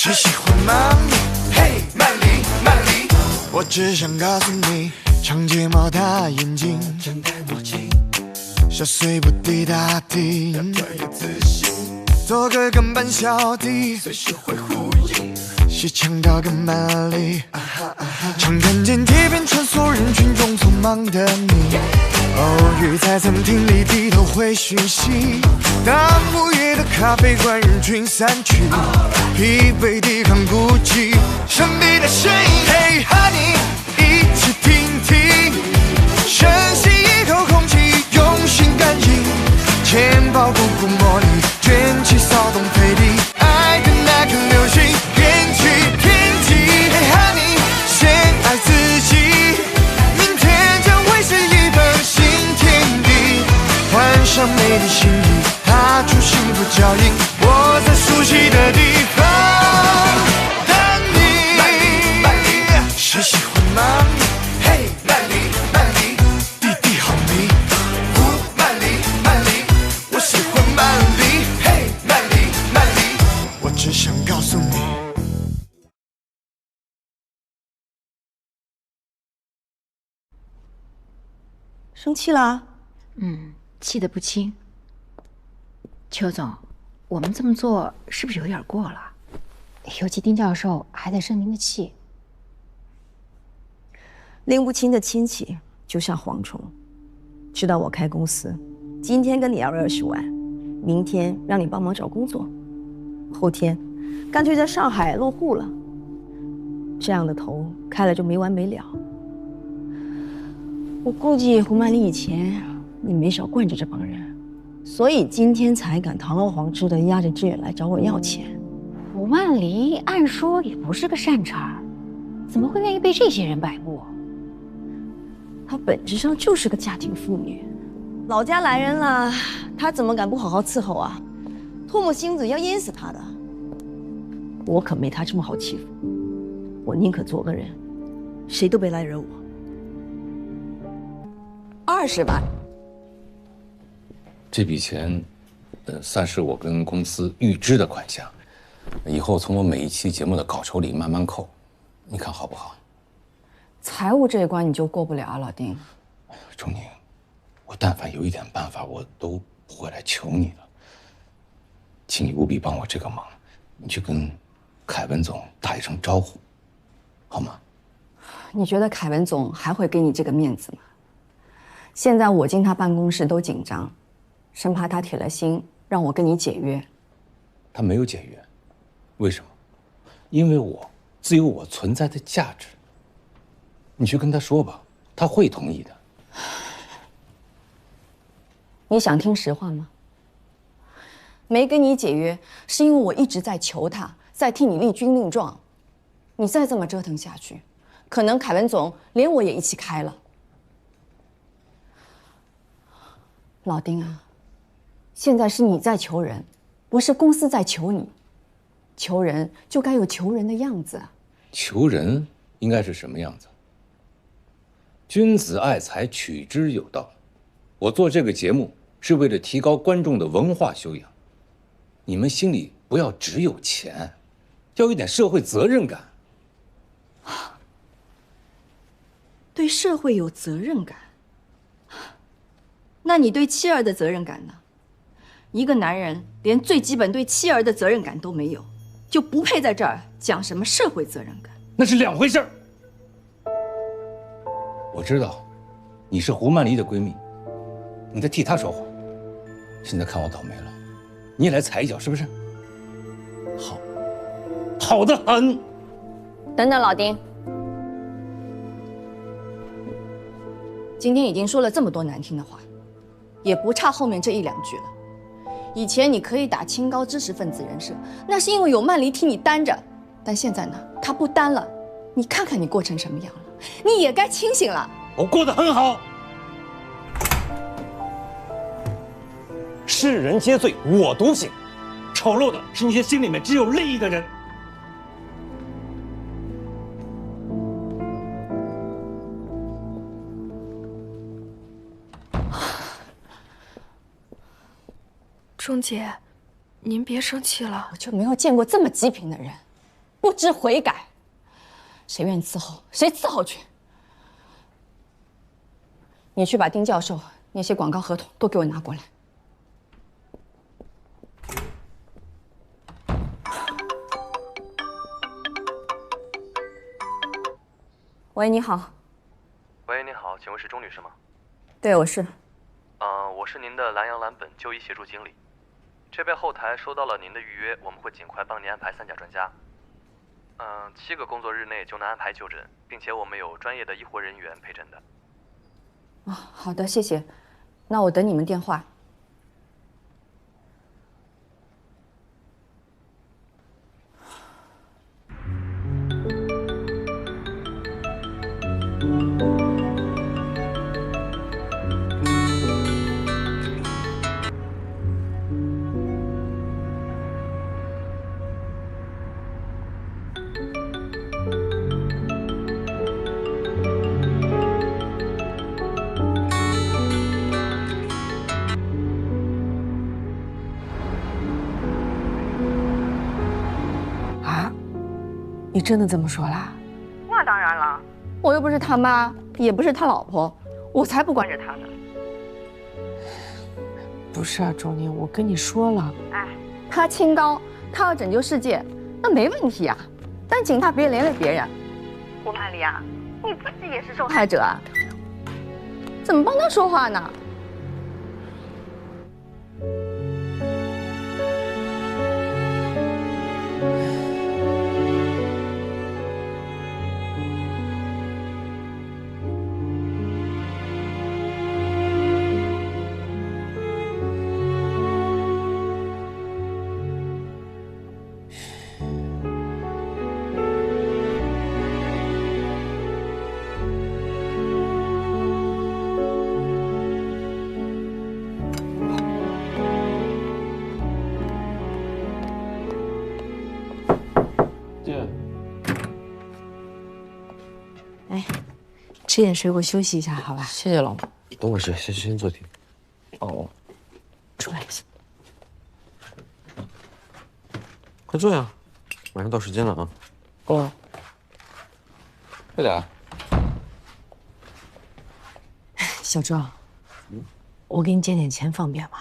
是喜欢吗？嘿，曼丽，曼丽，我只想告诉你，长睫毛、大眼睛，张开墨镜，小碎步滴答滴，要专业自信，做个跟班小弟，随时会呼应，是强调跟曼丽。常看见街边穿梭人群中匆忙的你，偶遇在餐厅里低头回讯息，大午夜的咖啡馆人群散去，疲惫抵抗孤寂，神秘的身影。Hey honey， 一起听听，深吸一口空气，用心感应，钱包鼓鼓模拟，卷起骚动飞地，爱的那颗流星，远去天际。Hey honey， 先爱自己，明天将会是一份新天地，换上美丽新衣，踏出幸福脚印，我在熟悉的地方等你。是喜欢吗？嘿，曼丽，曼丽，弟弟好迷。曼丽，曼丽，我喜欢曼丽。嘿，曼丽，曼丽，我只想告诉你。生气啦？气得不轻。邱总，我们这么做是不是有点过了？尤其丁教授还在生您的气。拎不清的亲戚就像蝗虫，知道我开公司，今天跟你要20万，明天让你帮忙找工作，后天干脆在上海落户了。这样的头开了就没完没了。我估计胡曼丽以前也没少惯着这帮人，所以今天才敢堂而皇之的压着志远来找我要钱。胡曼丽按说也不是个善茬，怎么会愿意被这些人摆布？她本质上就是个家庭妇女，老家来人了，她怎么敢不好好伺候啊？唾沫星子要淹死她的。我可没她这么好欺负，我宁可做个人，谁都别来惹我。20万，这笔钱，算是我跟公司预支的款项，以后从我每一期节目的稿酬里慢慢扣，你看好不好？财务这一关你就过不了啊，老丁。钟宁，我但凡有一点办法，我都不会来求你的。请你务必帮我这个忙，你去跟凯文总打一声招呼，好吗？你觉得凯文总还会给你这个面子吗？现在我进他办公室都紧张，生怕他铁了心让我跟你解约。他没有解约，为什么？因为我自有我存在的价值。你去跟他说吧，他会同意的。你想听实话吗？没跟你解约，是因为我一直在求他，在替你立军令状。你再这么折腾下去，可能凯文总连我也一起开了。老丁啊，现在是你在求人，不是公司在求你。求人就该有求人的样子。求人应该是什么样子？君子爱财，取之有道。我做这个节目是为了提高观众的文化修养。你们心里不要只有钱，要有点社会责任感。对社会有责任感，那你对妻儿的责任感呢？一个男人连最基本对妻儿的责任感都没有，就不配在这儿讲什么社会责任感。那是两回事儿。我知道，你是胡曼丽的闺蜜，你在替她说话。现在看我倒霉了，你也来踩一脚是不是？好，好得很。等等，老丁，今天已经说了这么多难听的话，也不差后面这1、2句了。以前你可以打清高知识分子人设，那是因为有曼丽替你担着，但现在呢，她不担了，你看看你过成什么样了，你也该清醒了。我过得很好。世人皆醉我独醒，丑陋的是那些心里面只有利益的人。钟姐，您别生气了。我就没有见过这么极品的人，不知悔改。谁愿意伺候谁伺候去。你去把丁教授那些广告合同都给我拿过来。喂，你好。喂，你好，请问是钟女士吗？对，我是。我是您的蓝洋蓝本就医协助经理，这边后台收到了您的预约，我们会尽快帮您安排3甲专家。7个工作日内就能安排就诊，并且我们有专业的医护人员陪诊的。好的，谢谢。那我等你们电话。你真的这么说啦？那当然了，我又不是他妈，也不是他老婆，我才不惯着他呢。不是啊，钟宁，我跟你说了，他清高，他要拯救世界，那没问题啊。但请他别连累别人。胡曼丽啊，你自己也是受害者啊，怎么帮他说话呢？吃点水果休息一下，好吧？谢谢老婆。等会儿先坐停。哦，出来。快坐呀，马上到时间了啊。哦，快点。小周，我给你借点钱，方便吗？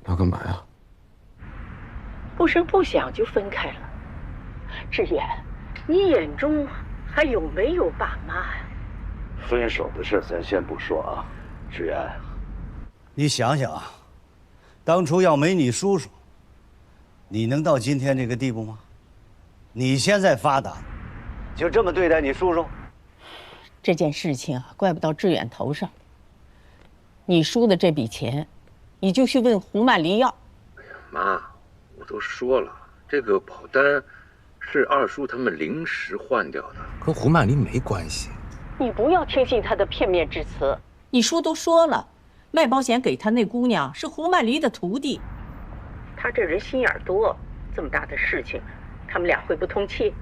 要干嘛呀？不声不响就分开了。志远，你眼中还有没有爸妈呀？分手的事咱先不说啊，志远，你想想啊，当初要没你叔叔，你能到今天这个地步吗？你现在发达，就这么对待你叔叔？这件事情啊，怪不到志远头上。你输的这笔钱，你就去问胡曼丽要。妈，我都说了，这个保单是二叔他们临时换掉的，跟胡曼丽没关系。你不要听信他的片面之词。你叔都说了，卖保险给他那姑娘是胡曼丽的徒弟。他这人心眼多，这么大的事情，他们俩会不通气？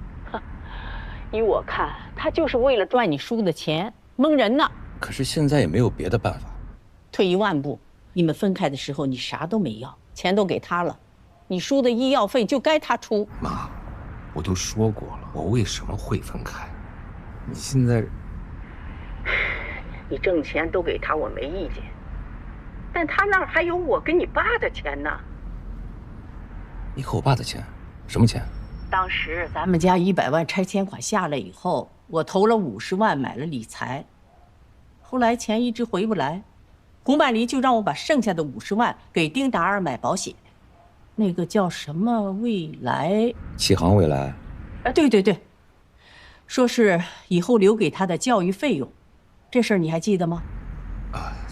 依我看，他就是为了赚你叔的钱，蒙人呢。可是现在也没有别的办法。退一万步，你们分开的时候，你啥都没要，钱都给他了，你叔的医药费就该他出。妈，我都说过了，我为什么会分开？你现在，你挣钱都给他，我没意见，但他那儿还有我跟你爸的钱呢。你和我爸的钱？什么钱？当时咱们家100万拆迁款下来以后，我投了50万买了理财，后来钱一直回不来，胡曼丽就让我把剩下的50万给丁达尔买保险，那个叫什么未来？启航未来。对对对，说是以后留给他的教育费用，这事儿你还记得吗？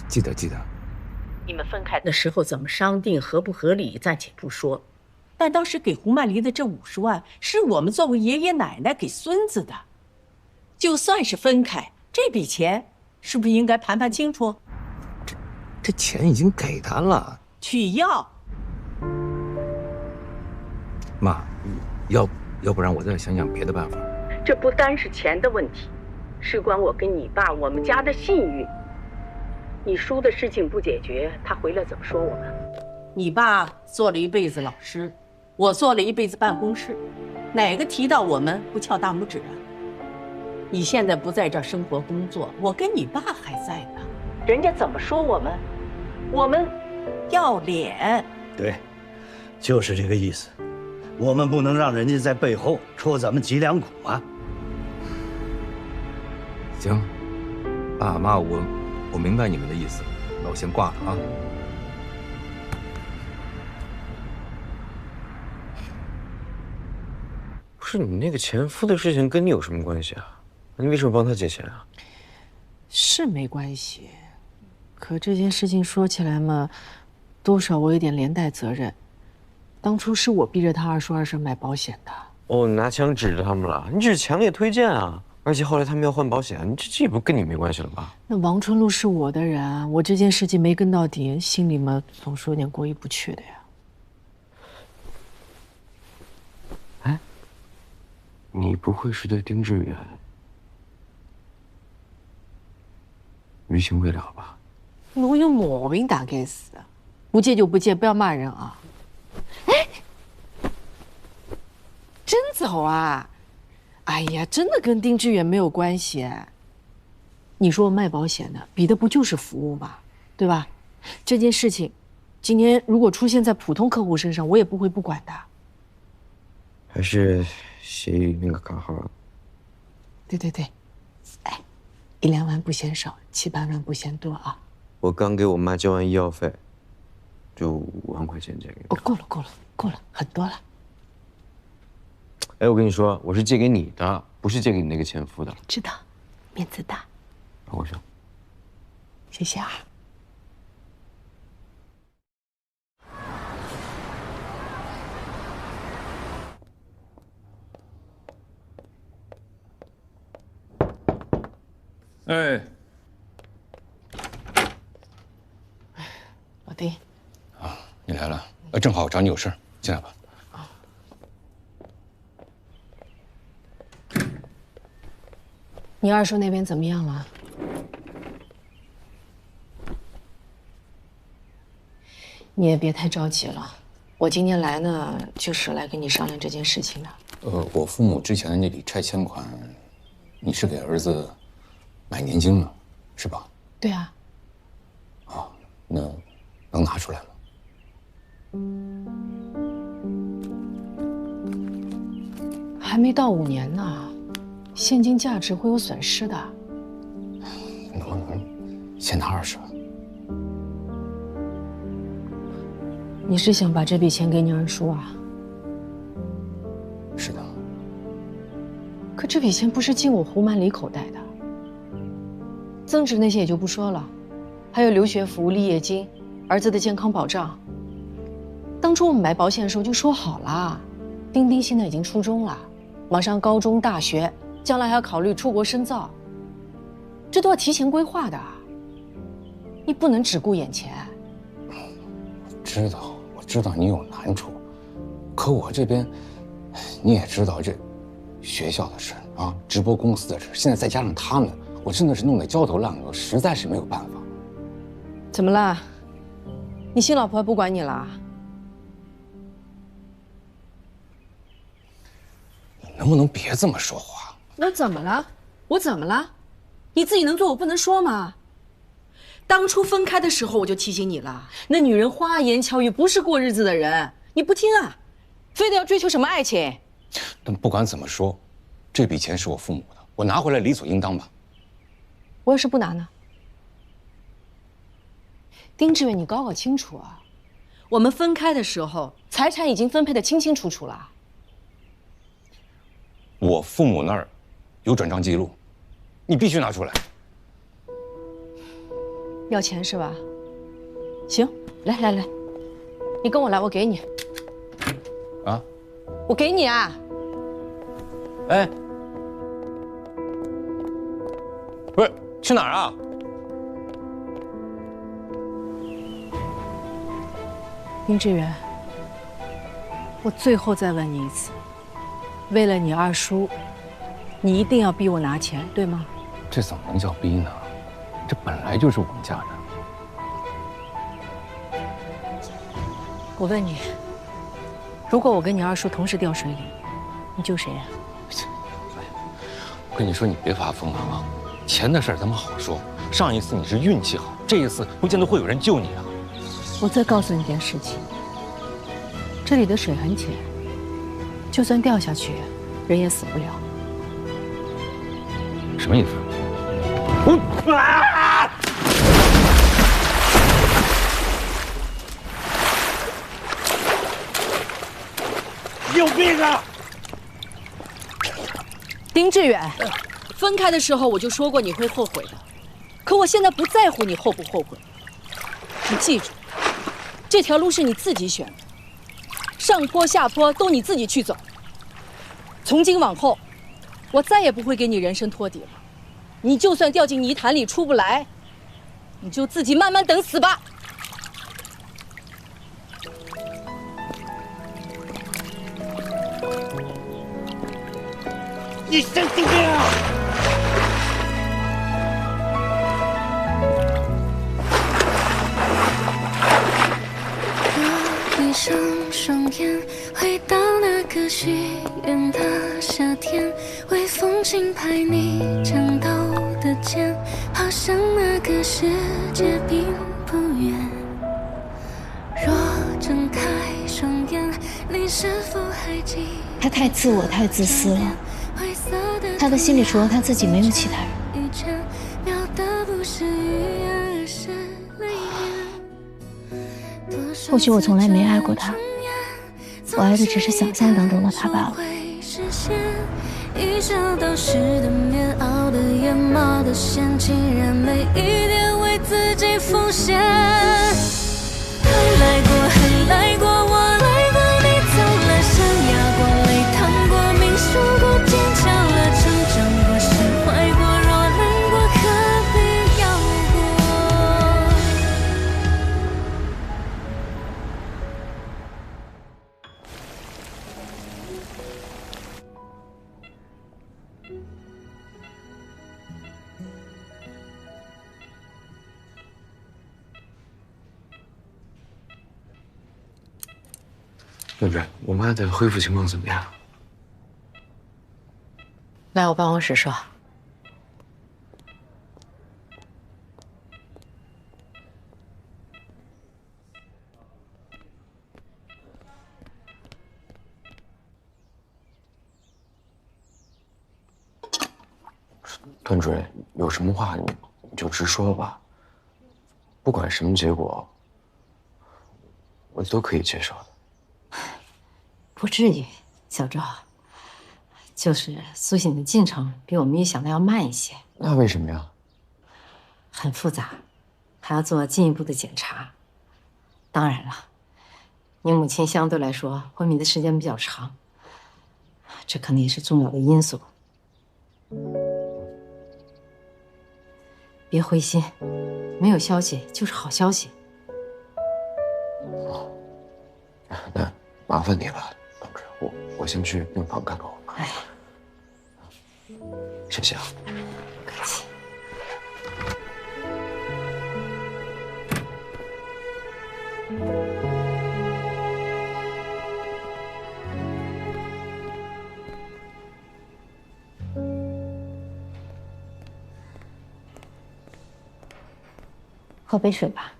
记得。你们分开的时候怎么商定，合不合理暂且不说，但当时给胡曼丽的这50万，是我们作为爷爷奶奶给孙子的。就算是分开，这笔钱是不是应该盘清楚？这钱已经给他了。取要。妈，要不然我再想想别的办法。这不单是钱的问题，事关我跟你爸我们家的信誉。你叔的事情不解决，他回来怎么说我们？你爸做了一辈子老师，我做了一辈子办公室，哪个提到我们不翘大拇指啊？你现在不在这儿生活工作，我跟你爸还在呢，人家怎么说我们？我们要脸。对，就是这个意思。我们不能让人家在背后戳咱们脊梁骨啊！行，爸妈，我明白你们的意思，那我先挂了啊。不是你那个前夫的事情跟你有什么关系啊？你为什么帮他借钱啊？是没关系，可这件事情说起来嘛，多少我有点连带责任。当初是我逼着他二叔二婶买保险的。哦，拿枪指着他们了，你只是强烈推荐啊！而且后来他们要换保险，这也不跟你没关系了吧？那王春露是我的人，我这件事情没跟到底，心里嘛总是有点过意不去的呀。哎，你不会是对丁志远余情未了吧？我有毛病大概是，不借就不借，不要骂人啊！哎，真走啊！哎呀，真的跟丁志远没有关系。你说我卖保险的，比的不就是服务吗？对吧？这件事情，今天如果出现在普通客户身上，我也不会不管的。还是协议那个卡号？对对对，哎，1、2万不嫌少，7、8万不嫌多啊。我刚给我妈交完医药费，就5万块钱借给你。哦，够了，很多了。哎，我跟你说，我是借给你的，不是借给你那个前夫的。知道，面子大。帮我上。谢谢啊。哎，老丁。啊，你来了，正好我找你有事，进来吧。你二叔那边怎么样了？你也别太着急了，我今天来呢，就是来跟你商量这件事情的。我父母之前的那笔拆迁款，你是给儿子买年金了，是吧？对啊。啊，那能拿出来吗？还没到5年呢。现金价值会有损失的。能不能先拿20万？你是想把这笔钱给你二叔啊？是的。可这笔钱不是进我胡曼里口袋的，增值那些也就不说了，还有留学服、立业金、儿子的健康保障。当初我们买保险的时候就说好了，丁丁现在已经初中了，马上高中、大学。将来还要考虑出国深造，这都要提前规划的。你不能只顾眼前。我知道你有难处，可我这边，你也知道这学校的事啊，直播公司的事，现在再加上他们，我真的是弄得焦头烂额，实在是没有办法。怎么了？你新老婆还不管你了？你能不能别这么说话？我怎么了？我怎么了？你自己能做，我不能说吗？当初分开的时候我就提醒你了，那女人花言巧语，不是过日子的人。你不听啊，非得要追求什么爱情？但不管怎么说，这笔钱是我父母的，我拿回来理所应当吧。我要是不拿呢？丁志远，你搞清楚啊！我们分开的时候，财产已经分配得清清楚楚了。我父母那儿有转账记录，你必须拿出来。要钱是吧？行，来，你跟我来，我给你。啊？我给你啊！哎，不是去哪儿啊？丁志远，我最后再问你一次，为了你二叔，你一定要逼我拿钱，对吗？这怎么能叫逼呢？这本来就是我们家的。我问你，如果我跟你二叔同时掉水里，你救谁呀？我跟你说，你别发疯了啊！钱的事儿咱们好说。上一次你是运气好，这一次不见得会有人救你啊。我再告诉你件事情，这里的水很浅，就算掉下去，人也死不了。什么意思？有病啊！丁志远，分开的时候我就说过你会后悔的，可我现在不在乎你后不后悔。你记住，这条路是你自己选的，上坡下坡都你自己去走。从今往后，我再也不会给你人生托底了。你就算掉进泥潭里出不来，你就自己慢慢等死吧。你神经病啊！闭上双眼，回到那个许愿的夏天，微风轻拍你颤抖的肩，好像那个世界并不远。若睁开双眼，你是否还记得？他太自我，太自私了。他的心里除了他自己，没有其他人。或许我从来没爱过他，我爱的只是想象当中的他罢了。一想到湿的棉袄的眼冒的线，竟然没一点为自己奉献。很来过，很来过，我来过，你走了，山压过，泪淌过，命数过，坚强了，成长过，释怀过，若难过，何必要过？对不对？我妈的恢复情况怎么样？来我办公室说。段主任，有什么话你就直说吧，不管什么结果，我都可以接受的。不至于，小赵，就是苏醒的进程比我们预想的要慢一些。那为什么呀？很复杂，还要做进一步的检查。当然了，你母亲相对来说昏迷的时间比较长，这可能也是重要的因素。别灰心，没有消息就是好消息。那麻烦你了，董主任，我先去病房看看我妈。哎，谢谢啊。不客气。喝杯水吧。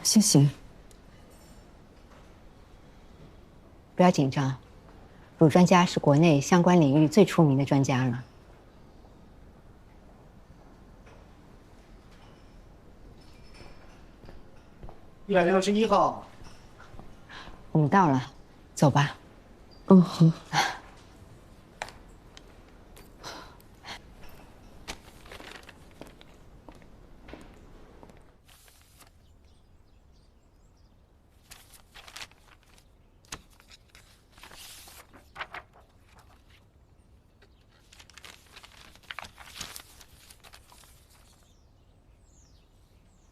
谢谢。不要紧张，鲁专家是国内相关领域最出名的专家了。161号，我们到了，走吧。好。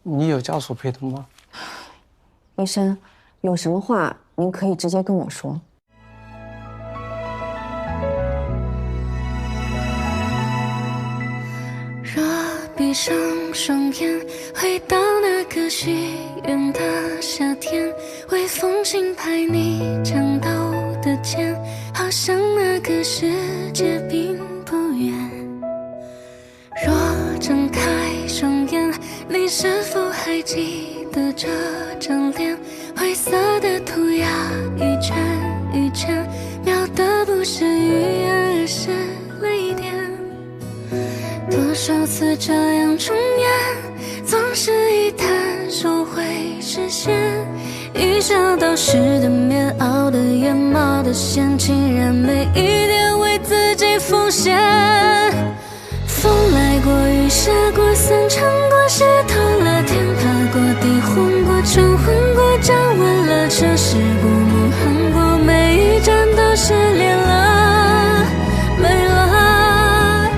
你有家属陪同吗？医生，有什么话您可以直接跟我说。若闭上双眼，回到那个许愿的夏天，微风轻拍你长刀的剑，好像那个世界并不远。若睁开双眼，你是否还记得这张脸？灰色的涂鸦一圈一圈，描的不是语言，而是泪点。多少次这样重演，总是一摊手会实现。一想到湿的棉袄的眼冒的线，竟然没一点为自己奉献。风来过，雨下过，散场过，湿透了天，爬过地，昏过，冲昏过，站稳了车，驶过，梦航过，每一站都失联了，没了。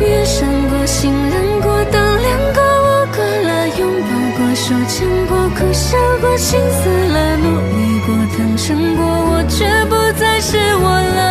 遇上过，信任过，当恋过，我过了，拥抱过，手牵过，哭笑过，心死了，努力过，坦诚过，我却不再是我了。